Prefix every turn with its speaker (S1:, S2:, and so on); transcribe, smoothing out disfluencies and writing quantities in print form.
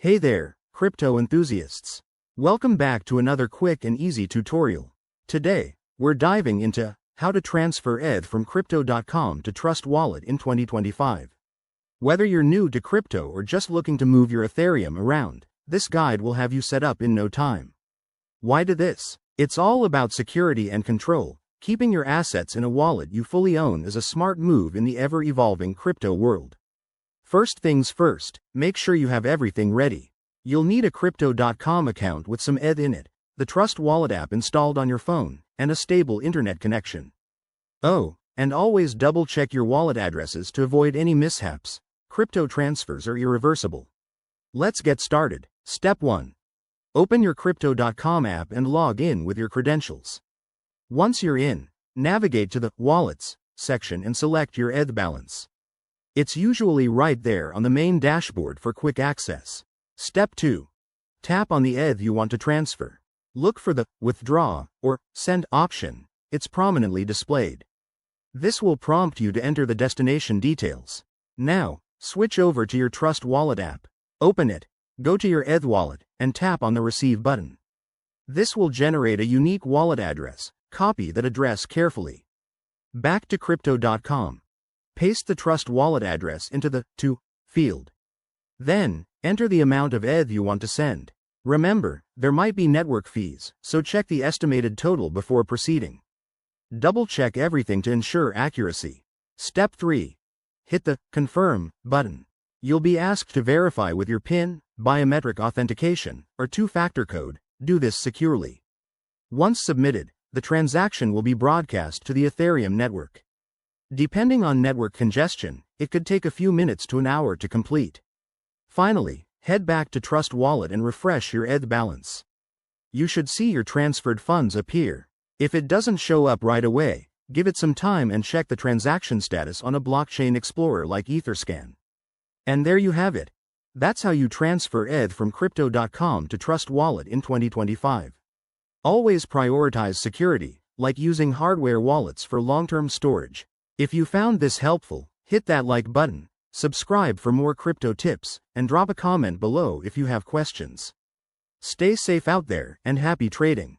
S1: Hey there, crypto enthusiasts. Welcome back to another quick and easy tutorial. Today, we're diving into how to transfer ETH from Crypto.com to Trust Wallet in 2025. Whether you're new to crypto or just looking to move your Ethereum around, this guide will have you set up in no time. Why do this? It's all about security and control. Keeping your assets in a wallet you fully own is a smart move in the ever-evolving crypto world. First things first, make sure you have everything ready. You'll need a Crypto.com account with some ETH in it, the Trust Wallet app installed on your phone, and a stable internet connection. Oh, and always double-check your wallet addresses to avoid any mishaps. Crypto transfers are irreversible. Let's get started. Step 1. Open your Crypto.com app and log in with your credentials. Once you're in, navigate to the Wallets section and select your ETH balance. It's usually right there on the main dashboard for quick access. Step 2. Tap on the ETH you want to transfer. Look for the Withdraw or Send option. It's prominently displayed. This will prompt you to enter the destination details. Now, switch over to your Trust Wallet app. Open it, go to your ETH wallet, and tap on the Receive button. This will generate a unique wallet address. Copy that address carefully. Back to Crypto.com. Paste the Trust Wallet address into the To field. Then, enter the amount of ETH you want to send. Remember, there might be network fees, so check the estimated total before proceeding. Double-check everything to ensure accuracy. Step 3. Hit the Confirm button. You'll be asked to verify with your PIN, biometric authentication, or two-factor code. Do this securely. Once submitted, the transaction will be broadcast to the Ethereum network. Depending on network congestion, it could take a few minutes to an hour to complete. Finally, head back to Trust Wallet and refresh your ETH balance. You should see your transferred funds appear. If it doesn't show up right away, give it some time and check the transaction status on a blockchain explorer like Etherscan. And there you have it. That's how you transfer ETH from Crypto.com to Trust Wallet in 2025. Always prioritize security, like using hardware wallets for long-term storage. If you found this helpful, hit that like button, subscribe for more crypto tips, and drop a comment below if you have questions. Stay safe out there and happy trading.